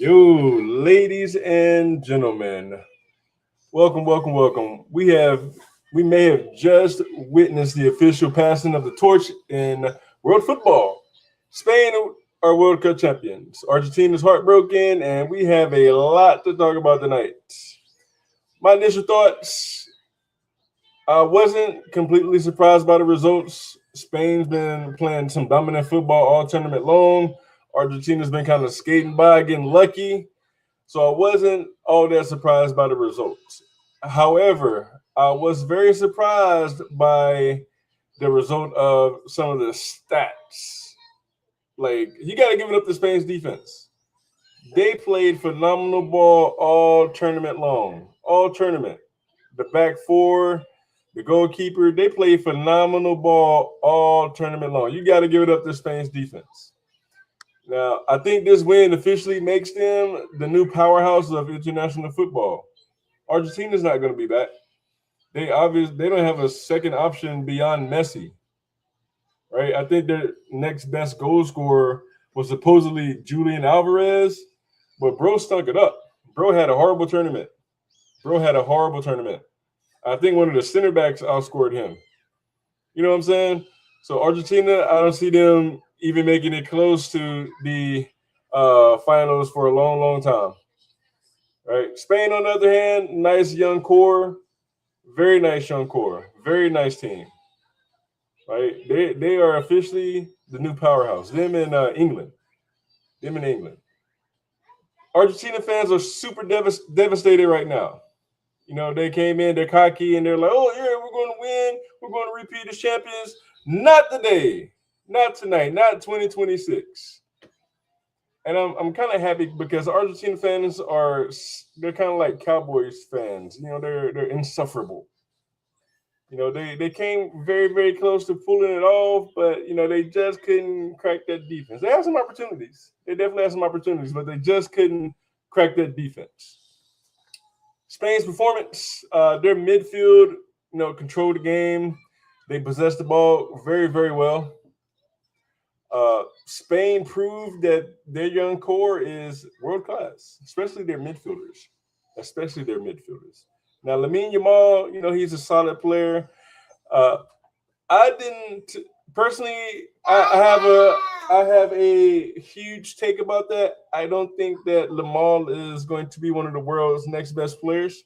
Yo, ladies and gentlemen, welcome. We may have just witnessed the official passing of the torch in world football. Spain are World Cup champions. Argentina is heartbroken, and we have a lot to talk about tonight. My initial thoughts: I wasn't completely surprised by the results. Spain's been playing some dominant football all tournament long. Argentina's been kind of skating by, getting lucky. So I wasn't all that surprised by the results. However, I was very surprised by the result of some of the stats. Like, you got to give it up to Spain's defense. They played phenomenal ball all tournament long. All tournament. The back four, the goalkeeper, they played phenomenal ball all tournament long. You got to give it up to Spain's defense. Now, I think this win officially makes them the new powerhouse of international football. Argentina's not going to be back. They don't have a second option beyond Messi, right? I think their next best goal scorer was supposedly Julian Alvarez, but bro stunk it up. Bro had a horrible tournament. I think one of the center backs outscored him. You know what I'm saying? So Argentina, I don't see them even making it close to the finals for a long time. Right? Spain, on the other hand, nice young core, very nice young core, very nice team. Right? They are officially the new powerhouse. Them in England. Argentina fans are super devastated right now. You know, they came in, they're cocky, and they're like, "Oh yeah, we're going to win. We're going to repeat as champions." Not today, not tonight, not 2026. And I'm kind of happy because Argentina fans they're kind of like Cowboys fans. You know, they're insufferable. You know, they came very close to pulling it off, but you know they just couldn't crack that defense. They had some opportunities. They definitely had some opportunities, but they just couldn't crack that defense. Spain's performance, their midfield, controlled the game. They possessed the ball very well. Spain proved that their young core is world class, especially their midfielders. Now, Lamine Yamal, he's a solid player. Uh, I didn't personally. I have a huge take about that. I don't think that Lamar is going to be one of the world's next best players.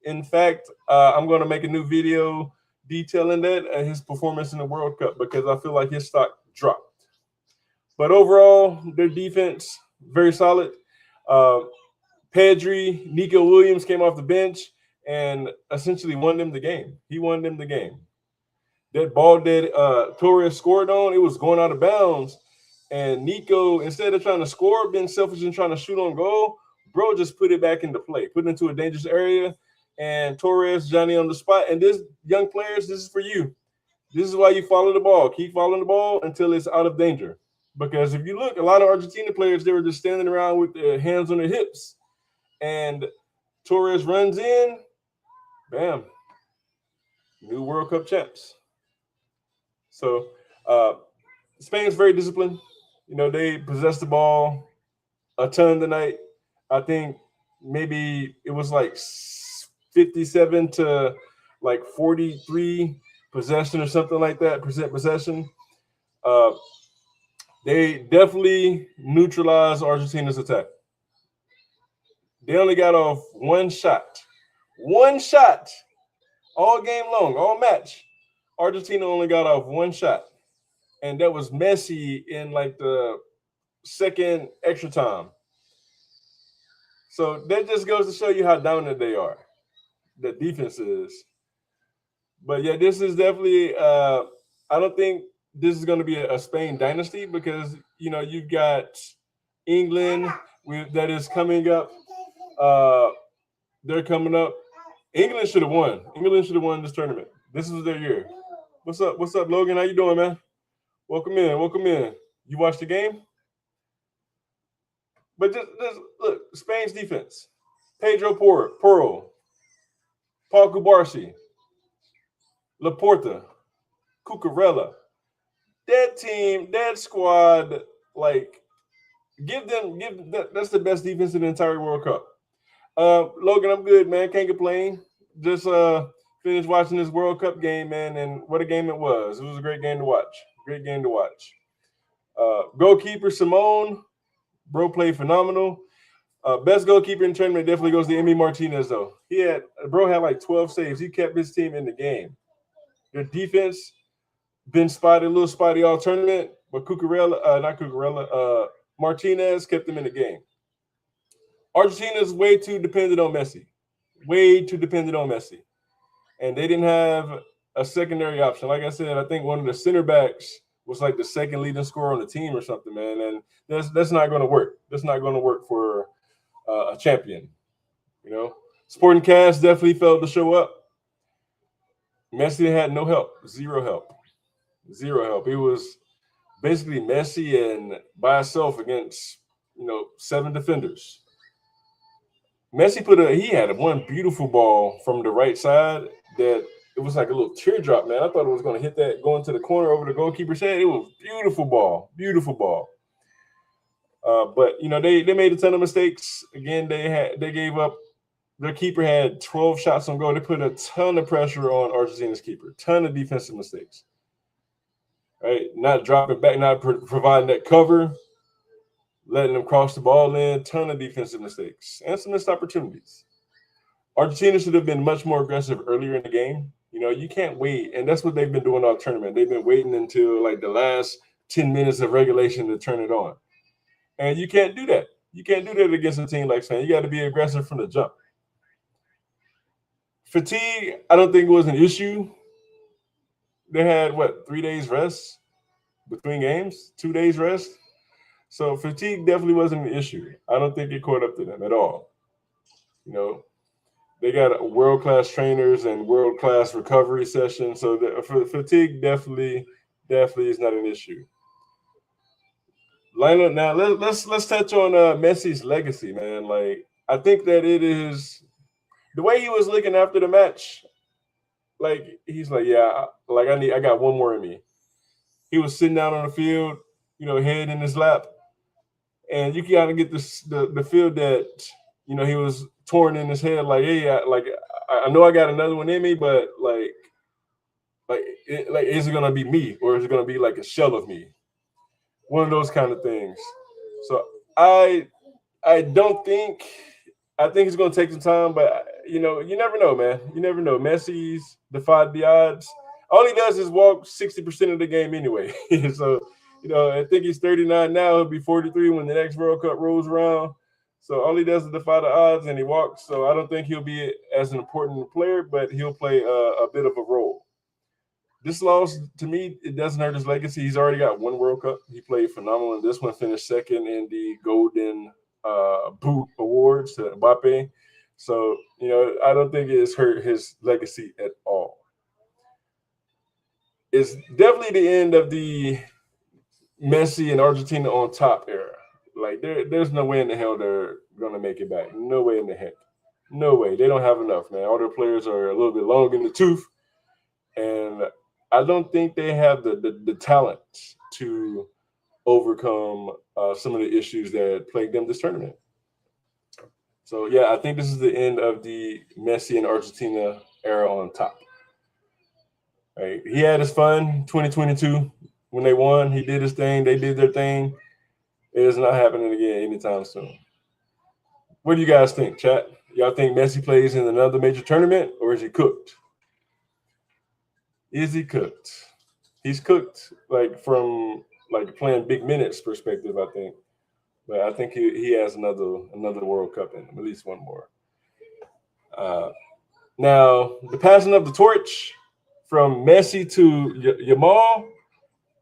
In fact, I'm going to make a new video detailing that his performance in the World Cup because I feel like his stock dropped. But overall, their defense very solid. Uh, Pedri, Nico Williams came off the bench and essentially won them the game. He won them the game. That ball that Torres scored on, it was going out of bounds. And Nico, instead of trying to score, being selfish and trying to shoot on goal, bro just put it back into play, put it into a dangerous area. And Torres, Johnny on the spot. And this, young players, this is for you. This is why you follow the ball. Keep following the ball until it's out of danger. Because if you look, a lot of Argentina players, they were just standing around with their hands on their hips. And Torres runs in, bam, new World Cup champs. So Spain's very disciplined. You know, they possessed the ball a ton tonight. I think maybe it was like 57 to like 43 possession or something like that, percent possession. They definitely neutralized Argentina's attack. They only got off one shot. One shot. All game long, all match. Argentina only got off one shot. And that was Messi in like the second extra time. So that just goes to show you how dominant they are. The defense is. But yeah, this is definitely I don't think this is going to be a Spain dynasty because you've got England that is coming up. They're coming up. England should have won. England should have won this tournament. This is their year. What's up? What's up, Logan? How you doing, man? Welcome in. You watched the game? But just look, Spain's defense. Pedro Porro, Paul Cubarsí, Laporta, Cucurella. That team, that squad, like, Give that. That's the best defense in the entire World Cup. Logan, I'm good, man. Can't complain. Just finished watching this World Cup game, man, and what a game it was. It was a great game to watch. Great game to watch. Goalkeeper Simone, bro, played phenomenal. Best goalkeeper in tournament definitely goes to Emi Martinez, though. Bro had like 12 saves. He kept his team in the game. Their defense been spotted, a little spotty all tournament, but Martinez kept them in the game. Argentina is way too dependent on Messi. Way too dependent on Messi. And they didn't have a secondary option. Like I said, I think one of the center backs was like the second leading scorer on the team or something, man. And that's not going to work. That's not going to work for a champion. You know, Sporting Cast definitely failed to show up. Messi had no help, zero help. It was basically Messi and by himself against 7 defenders. Messi he had one beautiful ball from the right side that it was like a little teardrop, man. I thought it was going to hit that going to the corner over the goalkeeper's head. It was beautiful ball. But they made a ton of mistakes. Again, they gave up. Their keeper had 12 shots on goal. They put a ton of pressure on Argentina's keeper. Ton of defensive mistakes. Right, not dropping back, not providing that cover, letting them cross the ball in. Ton of defensive mistakes and some missed opportunities. Argentina should have been much more aggressive earlier in the game. You can't wait, and that's what they've been doing all tournament. They've been waiting until like the last 10 minutes of regulation to turn it on, and you can't do that. You can't do that against a team like Spain. You got to be aggressive from the jump. Fatigue, I don't think it was an issue. They had 3 days rest between games, 2 days rest. So fatigue definitely wasn't an issue. I don't think it caught up to them at all. They got world-class trainers and world-class recovery sessions. So fatigue definitely is not an issue. Lionel, now let's touch on Messi's legacy, man. Like, I think that it is the way he was looking after the match. Like, he's like, yeah, like I got one more in me. He was sitting down on the field, head in his lap, and you kind of get the feel that he was torn in his head, like, hey, I know I got another one in me, but like is it gonna be me or is it gonna be like a shell of me? One of those kind of things. So I don't think. I think it's going to take some time, but you never know, man. You never know. Messi's defied the odds. All he does is walk 60% of the game anyway. So, I think he's 39 now. He'll be 43 when the next World Cup rolls around. So all he does is defy the odds and he walks. So I don't think he'll be as an important player, but he'll play a bit of a role. This loss, to me, it doesn't hurt his legacy. He's already got one World Cup. He played phenomenal in this one, finished second in the Golden Boot Awards to Mbappe. So, I don't think it's hurt his legacy at all. It's definitely the end of the Messi and Argentina on top era. Like, there's no way in the hell they're going to make it back. No way in the heck. No way. They don't have enough, man. All their players are a little bit long in the tooth. And I don't think they have the talent to overcome some of the issues that plagued them this tournament. So, yeah, I think this is the end of the Messi and Argentina era on top. Right? He had his fun 2022 when they won. He did his thing. They did their thing. It is not happening again anytime soon. What do you guys think, chat? Y'all think Messi plays in another major tournament, or is he cooked? Is he cooked? He's cooked, from playing big minutes perspective, I think. But I think he has another World Cup in him, at least one more. Now, the passing of the torch from Messi to Yamal,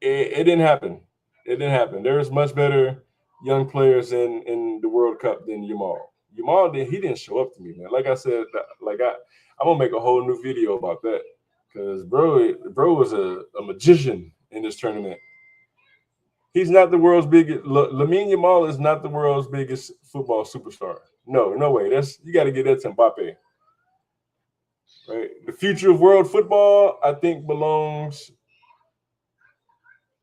it didn't happen. It didn't happen. There's much better young players in the World Cup than Yamal. Yamal, he didn't show up to me, man. Like I said, I'm going to make a whole new video about that. Because bro was a magician in this tournament. He's not the world's biggest. Lamine Yamal is not the world's biggest football superstar. No way. You got to get that to Mbappe. Right? The future of world football, I think, belongs.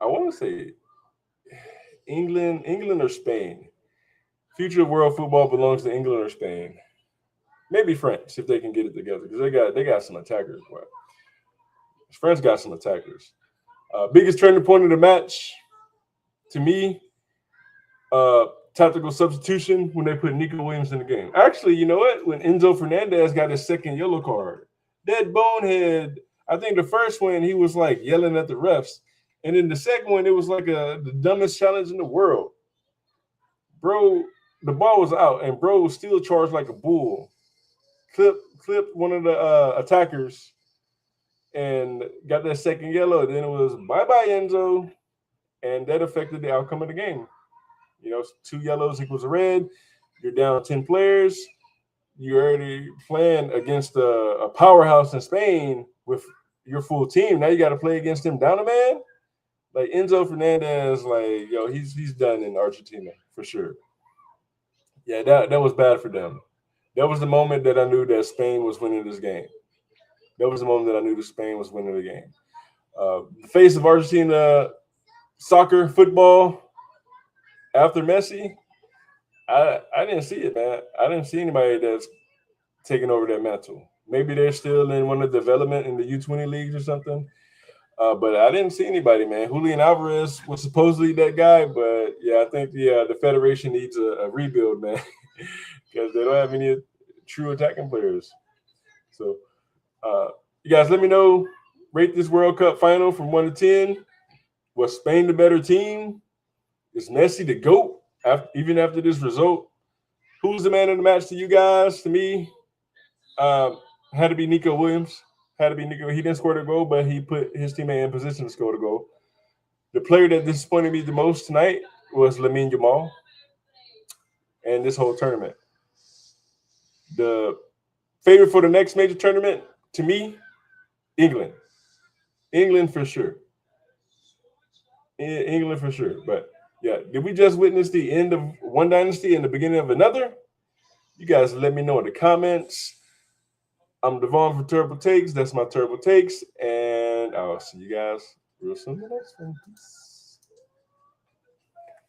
I want to say England or Spain. Future of world football belongs to England or Spain. Maybe France if they can get it together because they got some attackers. But France got some attackers. Biggest turning point of the match to me, tactical substitution when they put Nico Williams in the game. Actually, you know what? When Enzo Fernandez got his second yellow card, that bonehead. I think the first one he was like yelling at the refs, and then the second one it was like the dumbest challenge in the world. Bro, the ball was out, and bro was still charged like a bull. Clipped one of the attackers and got that second yellow. Then it was bye-bye, Enzo. And that affected the outcome of the game. You know, 2 yellows equals a red. You're down 10 players. You're already playing against a powerhouse in Spain with your full team. Now you got to play against him down a man. Like Enzo Fernandez, like, yo, he's done in Argentina for sure. Yeah, that was bad for them. That was the moment that I knew that Spain was winning this game. That was the moment that I knew that Spain was winning the game. The face of Argentina soccer, football, after Messi, I didn't see it, man. I didn't see anybody that's taking over that mantle. Maybe they're still in one of the development in the U20 leagues or something. But I didn't see anybody, man. Julian Alvarez was supposedly that guy, but yeah, I think the federation needs a rebuild, man, because they don't have any true attacking players. So, you guys, let me know. Rate this World Cup final from 1 to 10. Was Spain the better team? Is Messi the GOAT even after this result? Who's the man of the match to you guys? To me, had to be Nico Williams. Had to be Nico. He didn't score the goal, but he put his teammate in position to score the goal. The player that disappointed me the most tonight was Lamine Yamal and this whole tournament. The favorite for the next major tournament, to me, England. England for sure. England for sure. But yeah, did we just witness the end of one dynasty and the beginning of another? You guys let me know in the comments. I'm Devon for Terrible Takes. That's my Terrible Takes. And I'll see you guys real soon in the next one. Peace.